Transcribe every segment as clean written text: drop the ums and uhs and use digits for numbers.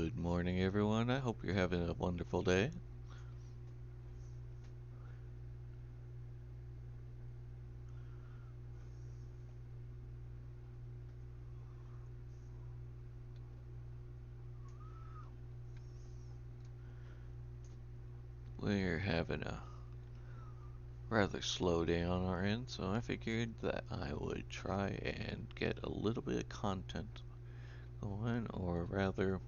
Good morning, everyone. I hope you're having a wonderful day. We're having a rather slow day on our end, so I figured that I would try and get a little bit of content going, or rather,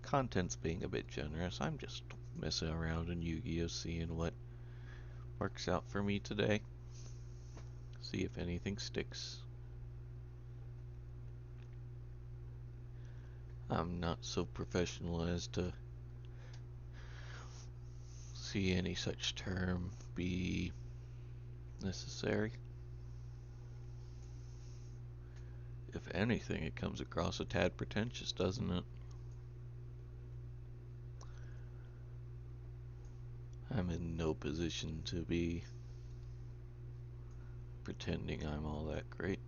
content's being a bit generous. I'm just messing around in Yu-Gi-Oh! Seeing what works out for me today. See if anything sticks. I'm not so professional as to see any such term be necessary. If anything, it comes across a tad pretentious, doesn't it? I'm in no position to be pretending I'm all that great.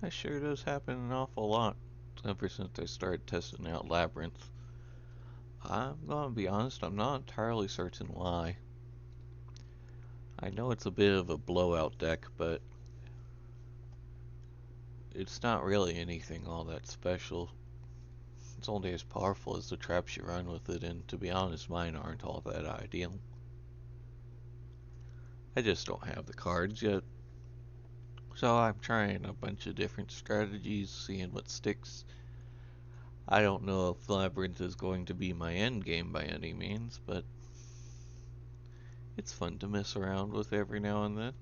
That sure does happen an awful lot ever since I started testing out Labrynth. I'm gonna be honest, I'm not entirely certain why. I know it's a bit of a blowout deck, but it's not really anything all that special. It's only as powerful as the traps you run with it, and to be honest, mine aren't all that ideal. I just don't have the cards yet. So I'm trying a bunch of different strategies, seeing what sticks. I don't know if Labrynth is going to be my end game by any means, but it's fun to mess around with every now and then.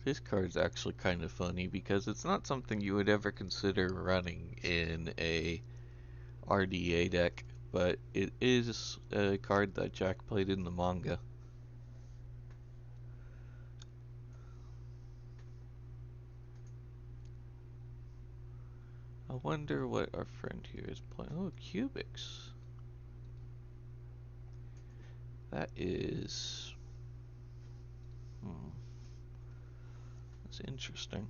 This card's actually kind of funny because it's not something you would ever consider running in a RDA deck, but it is a card that Jack played in the manga. I wonder what our friend here is playing. Oh, Cubics. That is... Hmm, that's interesting.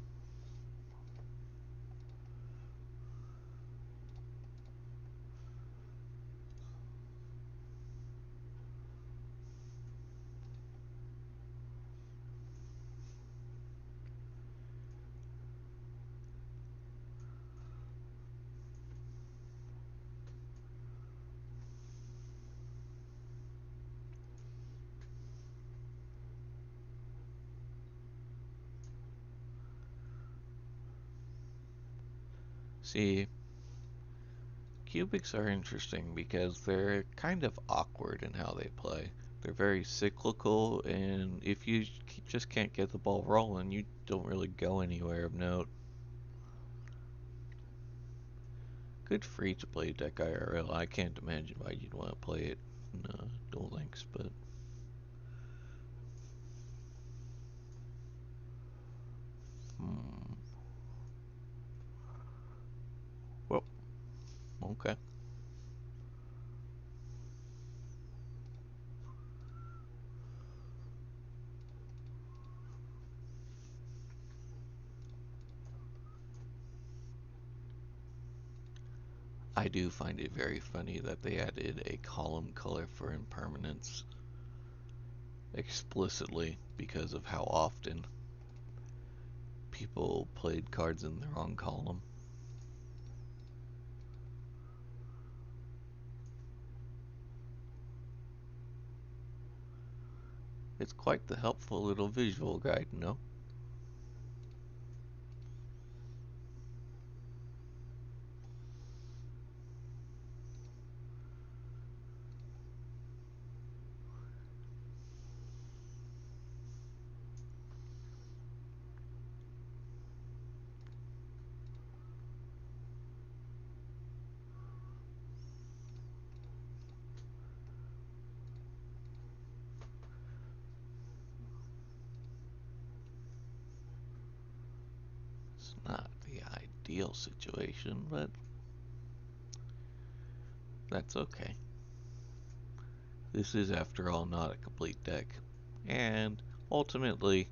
See, Cubics are interesting because they're kind of awkward in how they play. They're very cyclical, and if you just can't get the ball rolling, you don't really go anywhere of note. Good free to play deck IRL. I can't imagine why you'd want to play it in Duel Links, but hmm. Well, okay. I do find it very funny that they added a column color for impermanence explicitly because of how often people played cards in the wrong column. It's quite the helpful little visual guide, no? It's not the ideal situation, but that's okay. This is, after all, not a complete deck. And ultimately,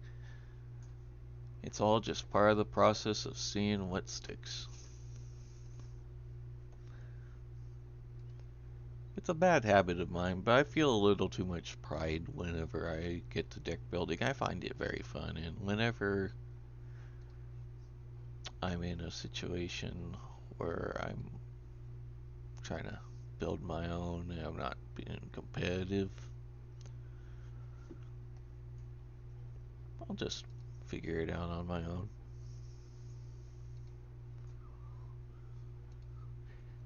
it's all just part of the process of seeing what sticks. It's a bad habit of mine, but I feel a little too much pride whenever I get to deck building. I find it very fun, and whenever I'm in a situation where I'm trying to build my own and I'm not being competitive, I'll just figure it out on my own.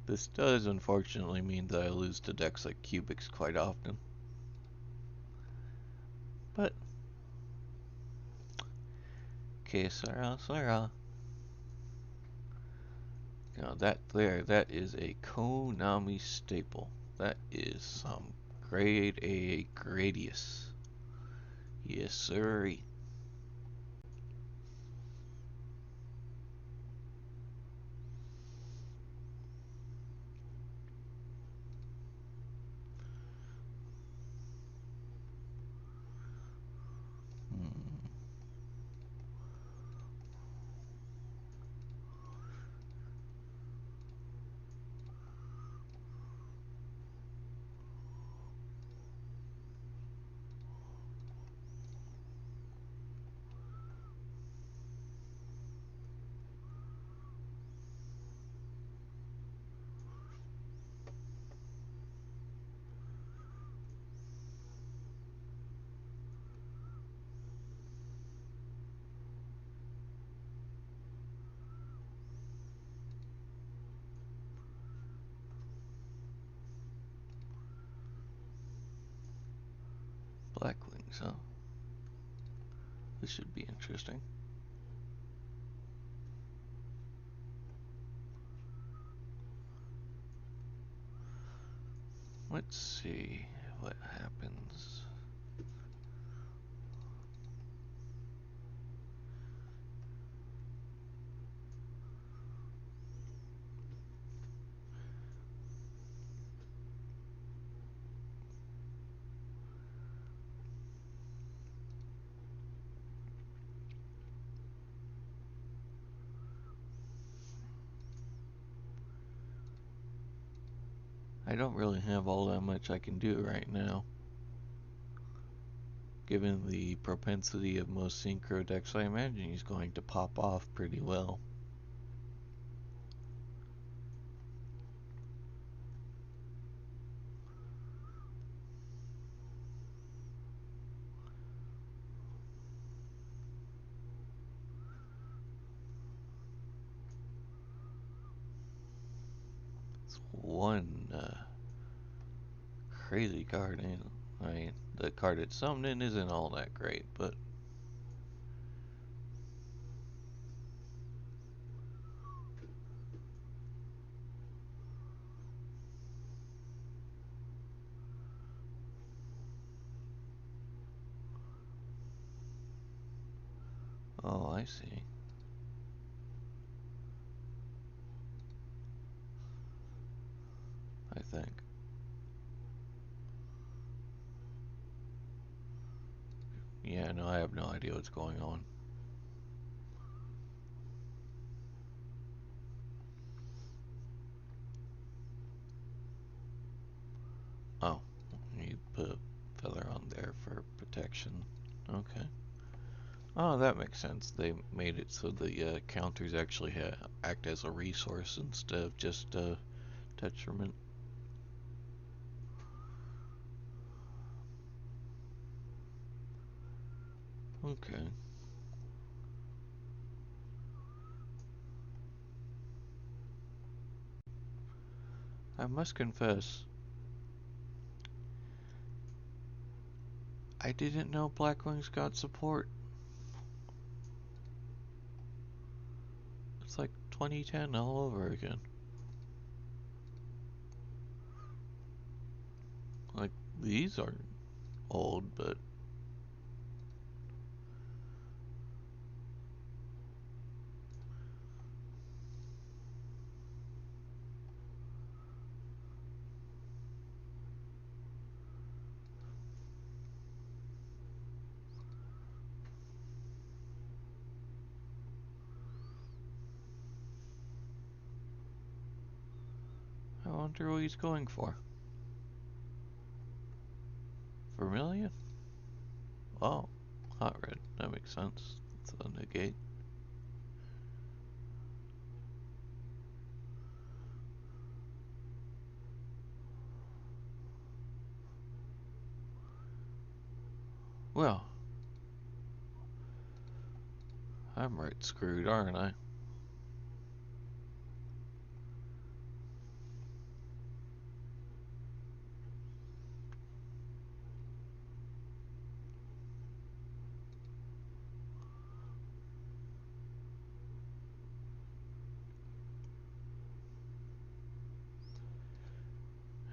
This does unfortunately mean that I lose to decks like Cubics quite often. But, que sera, sera. Now that is a Konami staple. That is some grade A Gradius. Yes, sir. Hmm. Black Wings, huh? This should be interesting. Let's see what happens. I don't really have all that much I can do right now. Given the propensity of most synchro decks, I imagine he's going to pop off pretty well. It's one crazy card, ain't it? I mean, the card it's summoned in isn't all that great, but oh, I see. I think. Yeah, no, I have no idea what's going on. Oh, you put a feather on there for protection. Okay. Oh, that makes sense. They made it so the counters actually act as a resource instead of just detriment. Okay. I must confess, I didn't know Blackwing's got support. It's like 2010 all over again. Like, these aren't old, but wonder what he's going for. Vermilion? Oh, hot red. That makes sense. It's a negate. Well, I'm right screwed, aren't I?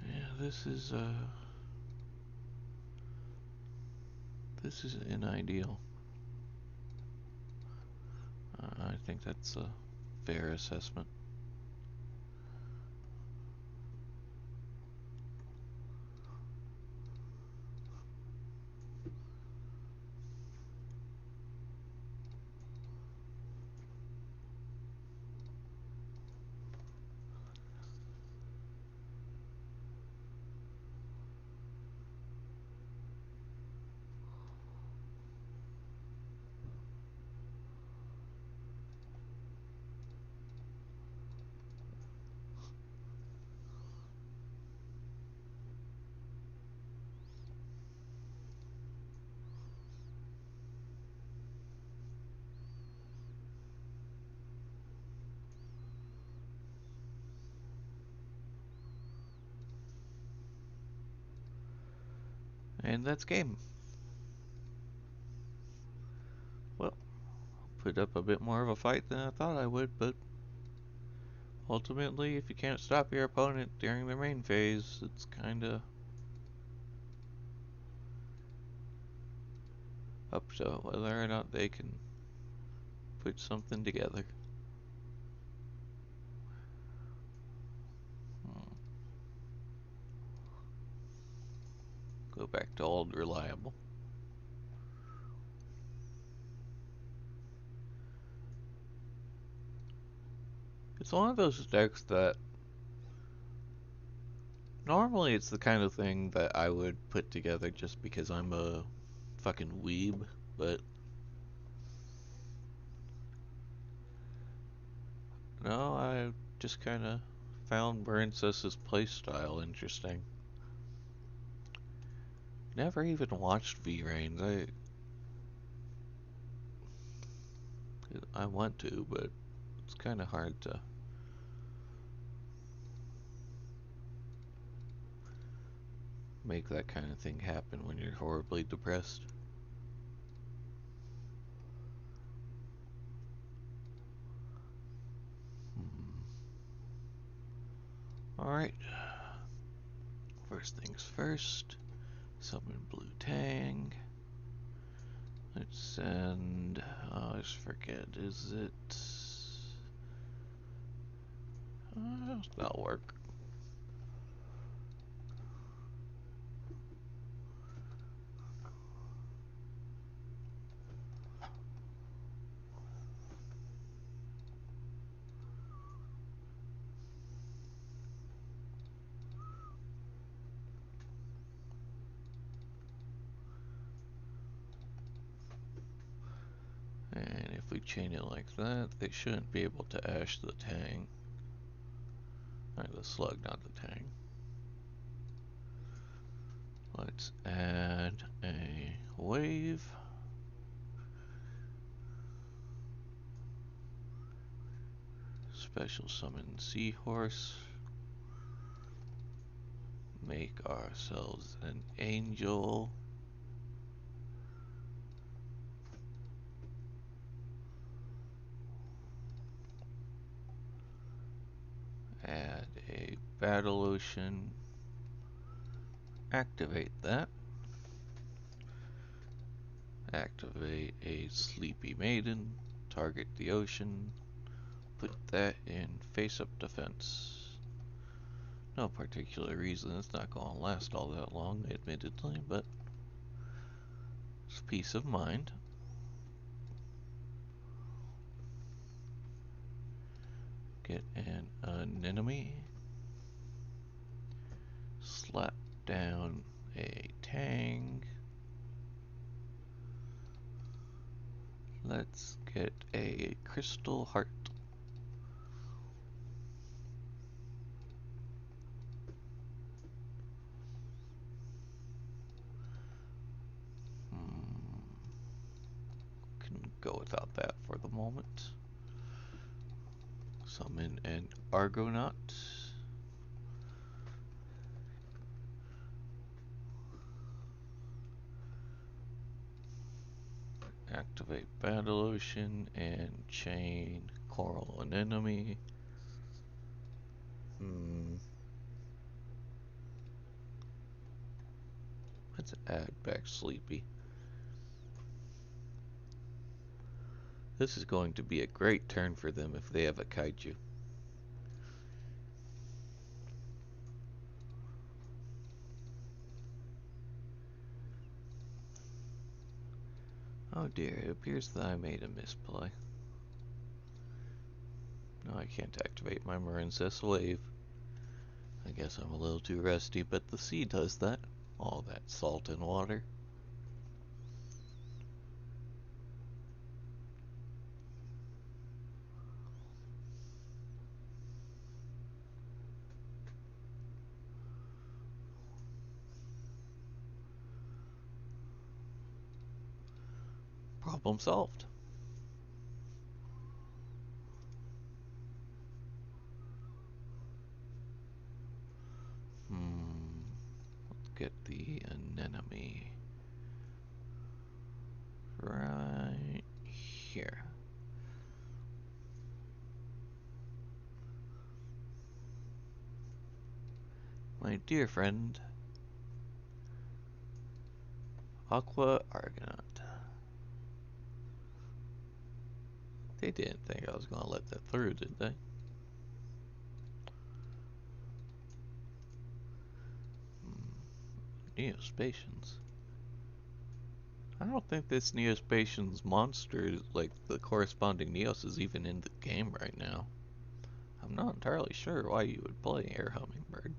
Yeah, this is ideal. I think that's a fair assessment. And that's game. Well, put up a bit more of a fight than I thought I would, but ultimately, if you can't stop your opponent during the main phase, it's kinda up to whether or not they can put something together. Hmm. Go back to old reliable. It's one of those decks that normally it's the kind of thing that I would put together just because I'm a fucking weeb, but no, I just kind of found Marincess's playstyle interesting. Never even watched V-Rains. I want to, but it's kind of hard to make that kind of thing happen when you're horribly depressed. Hmm. Alright, first things first. Summon Blue Tang. Let's send. Oh, I just forget. Is it. That'll work. And if we chain it like that, they shouldn't be able to ash the Tang. The slug, not the Tang. Let's add a wave. Special summon Seahorse. Make ourselves an angel. Add a Battle Ocean. Activate that. Activate a Sleepy Maiden. Target the ocean. Put that in face-up defense. No particular reason. It's not going to last all that long, admittedly, but it's peace of mind. Get an anemone. slap down a tang. Let's get a crystal heart. Can go without that for the moment. Summon an Argonaut. Activate Battle Ocean and chain Coral Anemone. Let's add back Sleepy. This is going to be a great turn for them if they have a kaiju. Oh dear, it appears that I made a misplay. No, I can't activate my Marincess wave. I guess I'm a little too rusty, but the sea does that. All that salt and water. Problem solved. Let's get the anemone right here. My dear friend, Aqua Argonaut. They didn't think I was going to let that through, did they? Neospatians. I don't think this Neospatians monster, like the corresponding Neos, is even in the game right now. I'm not entirely sure why you would play Air Hummingbird.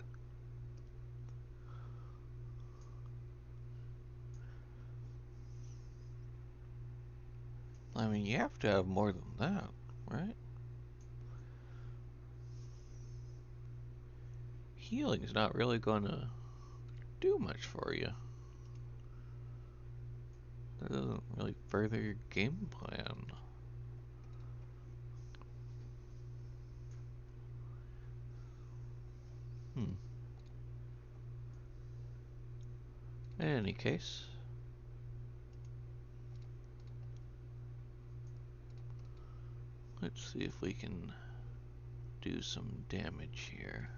I mean, you have to have more than that, right? Healing's not really gonna do much for you. That doesn't really further your game plan. In any case, let's see if we can do some damage here.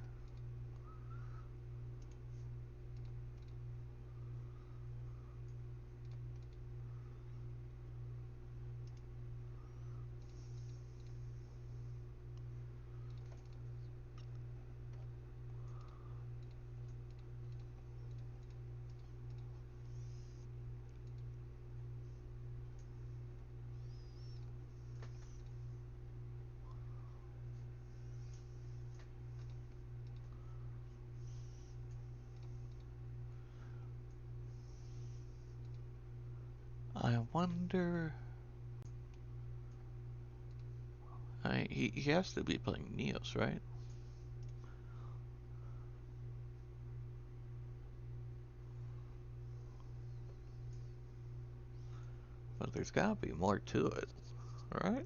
I wonder... he has to be playing Neos, right? But there's gotta be more to it, right?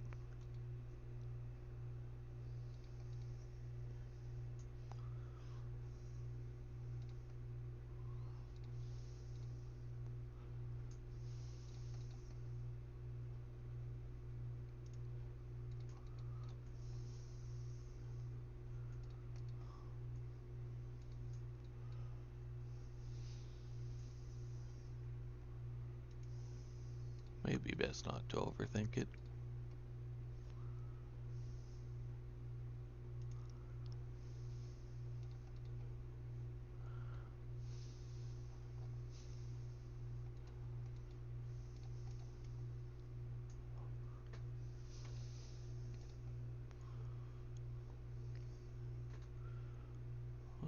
Maybe best not to overthink it.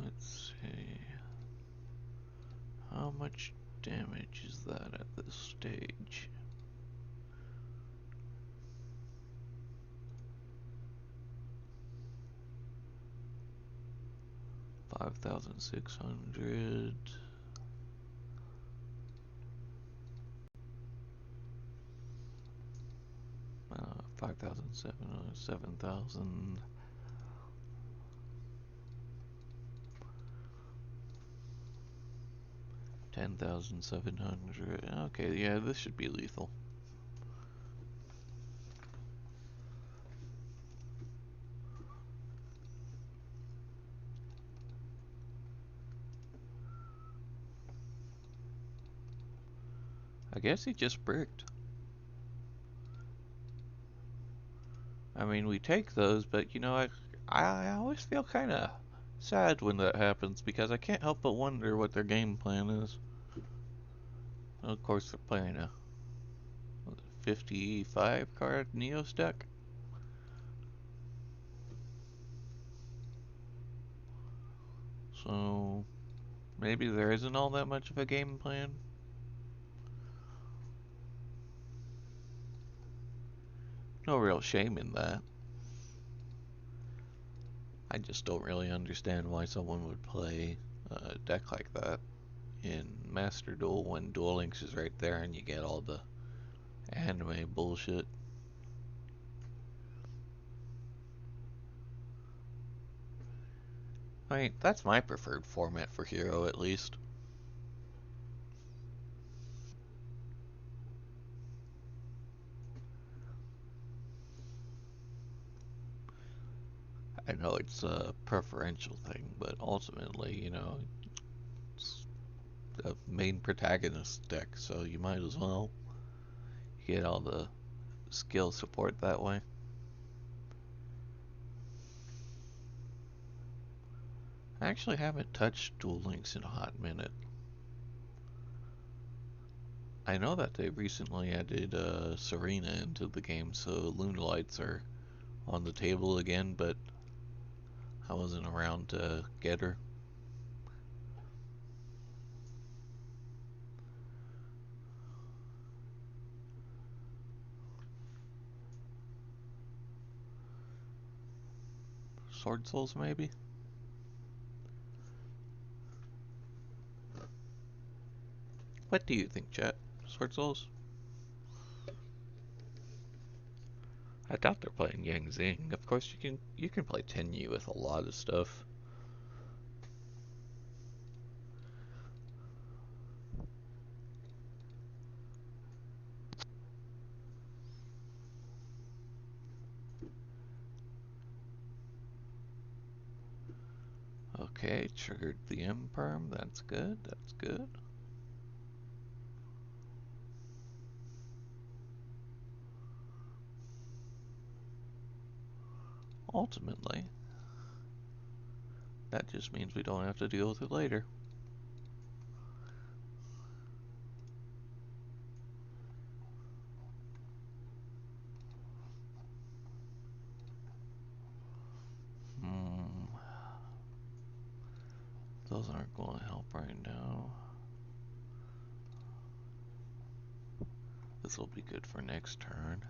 Let's see. How much damage is that at this stage? $5,600. 5,007, 7,000. 10,700. Okay, yeah, this should be lethal. I guess he just bricked. I mean, we take those, but you know, I always feel kind of sad when that happens because I can't help but wonder what their game plan is. Of course, they're playing a 55 card Neos deck. So maybe there isn't all that much of a game plan. No real shame in that. I just don't really understand why someone would play a deck like that in Master Duel when Duel Links is right there and you get all the anime bullshit. I mean, that's my preferred format for Hero, at least. I know it's a preferential thing, but ultimately, you know, it's a main protagonist deck, so you might as well get all the skill support that way. I actually haven't touched Duel Links in a hot minute. I know that they recently added Serena into the game, so Lunalights are on the table again, but I wasn't around to get her. Sword Souls, maybe? What do you think, chat? Sword Souls? I doubt they're playing Yang Zing. Of course, you can play Tenyu with a lot of stuff. Okay, triggered the Imperm. That's good. That's good. Ultimately, that just means we don't have to deal with it later. Hmm. Those aren't going to help right now. This will be good for next turn.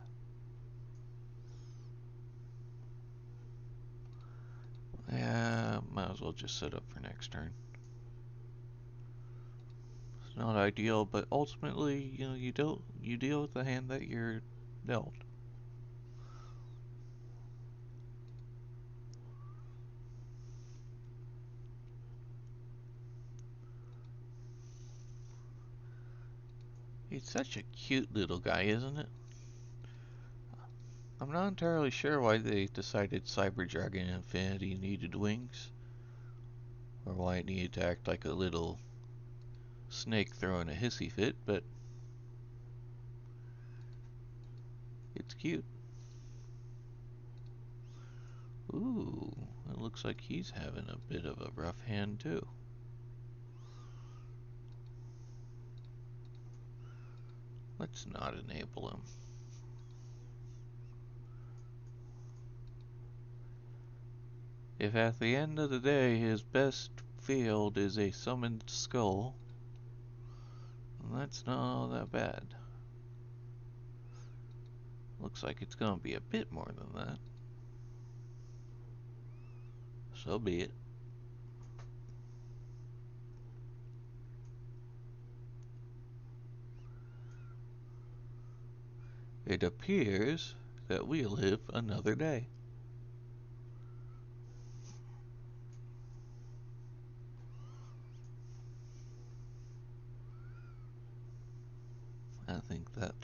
Yeah, might as well just set up for next turn. It's not ideal, but ultimately, you know, you deal with the hand that you're dealt. He's such a cute little guy, isn't it? I'm not entirely sure why they decided Cyber Dragon Infinity needed wings, or why it needed to act like a little snake throwing a hissy fit, but it's cute. Ooh, it looks like he's having a bit of a rough hand too. Let's not enable him. If at the end of the day his best field is a summoned skull, That's not all that bad. Looks like it's gonna be a bit more than that. So be it. It appears that we live another day. I think that,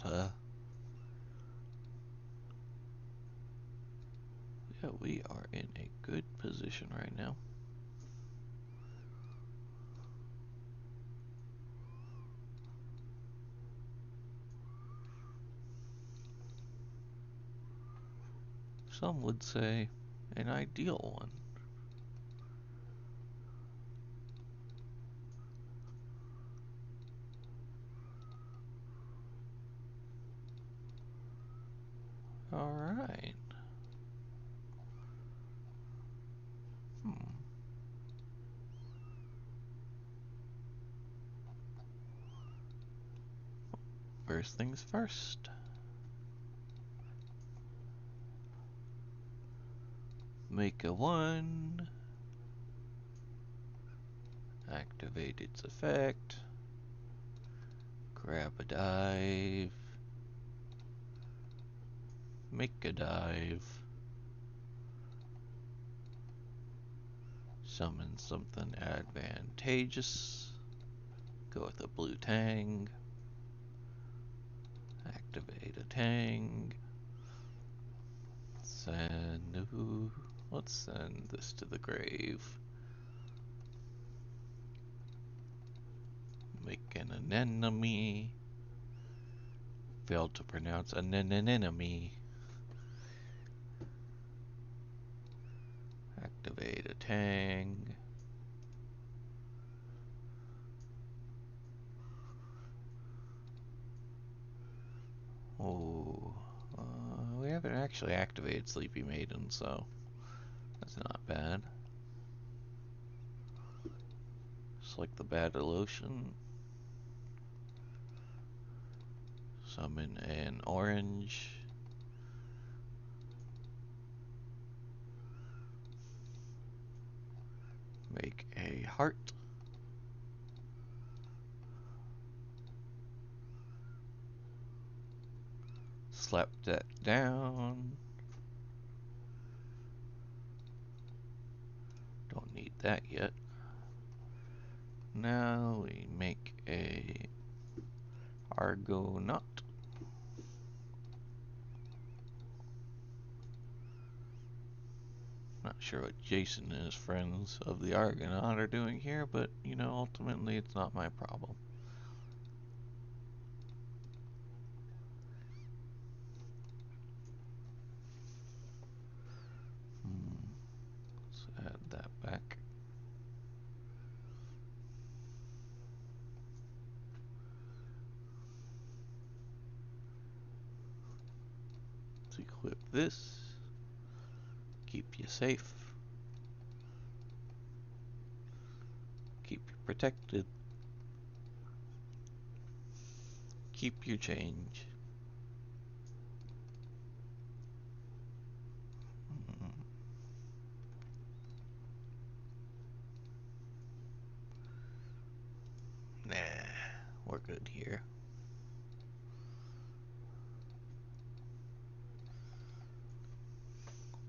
yeah, we are in a good position right now. Some would say an ideal one. Alright. Hmm. First things first. Make a 1. Activate its effect. Grab a dive. Make a dive. Summon something advantageous. Go with a blue tang. Activate a tang. Let's send this to the grave. Make an anemone. Failed to pronounce an anemone. Activate a tang. Oh, we haven't actually activated Sleepy Maiden, so that's not bad. Select the Battle Lotion. Summon an orange. Make a heart. Slap that down. Don't need that yet. Now we make a Argonaut. Not sure what Jason and his friends of the Argonaut are doing here, but, you know, ultimately it's not my problem. Let's add that back. Let's equip this. Keep you safe. Keep you protected. Keep your change. Nah, we're good here.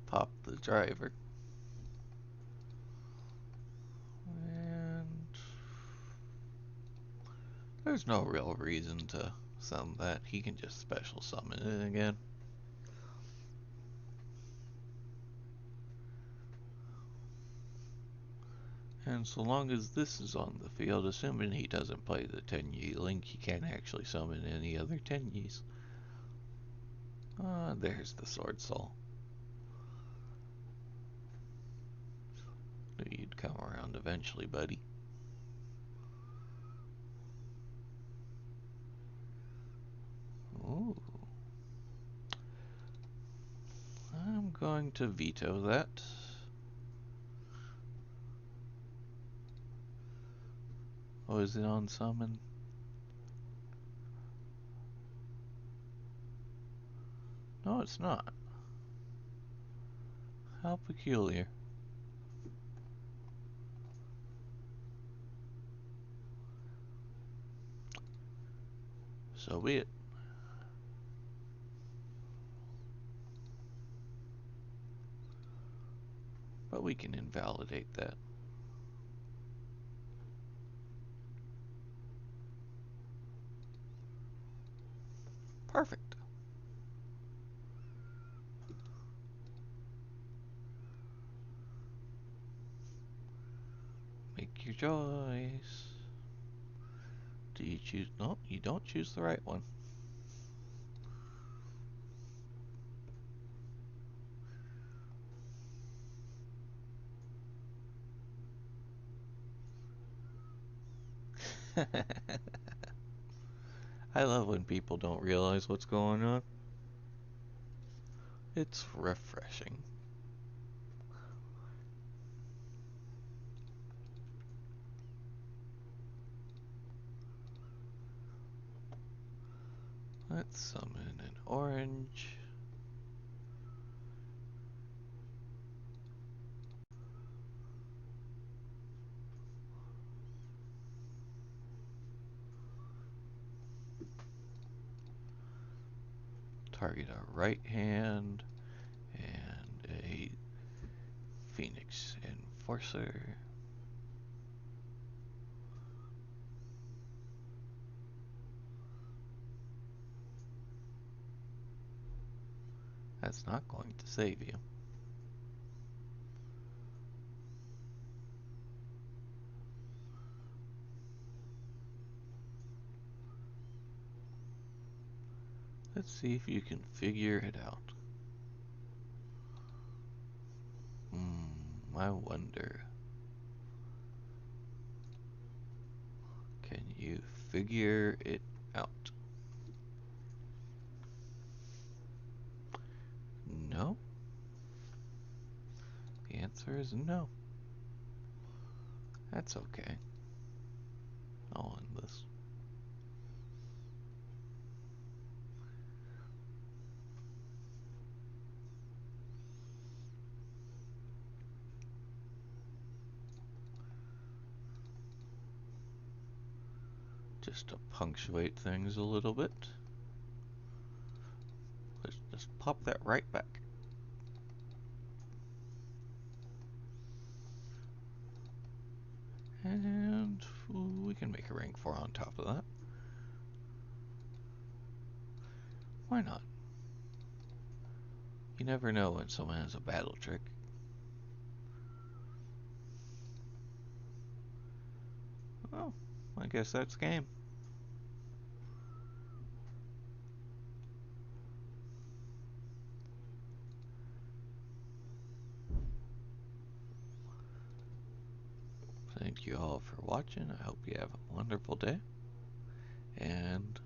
Pop the driver. And there's no real reason to summon that. He can just special summon it again. And so long as this is on the field, assuming he doesn't play the Tenyi Link, he can't actually summon any other Tenyis. There's the Sword Soul. Knew you'd come around eventually, buddy. Ooh. I'm going to veto that. Oh, is it on summon? No, it's not. How peculiar. So be it. But we can invalidate that. Perfect. Make your choice. Do you choose? No, you don't choose the right one. I love when people don't realize what's going on. It's refreshing. Let's summon an orange. Target a right hand and a Phoenix Enforcer. That's not going to save you. Let's see if you can figure it out. I wonder. Can you figure it out? No? The answer is no. That's okay. I'll end this. Just to punctuate things a little bit. Let's just pop that right back. And we can make a rank 4 on top of that. Why not? You never know when someone has a battle trick. Oh, I guess that's game. Thank you all for watching. I hope you have a wonderful day. And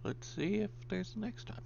let's see if there's next time.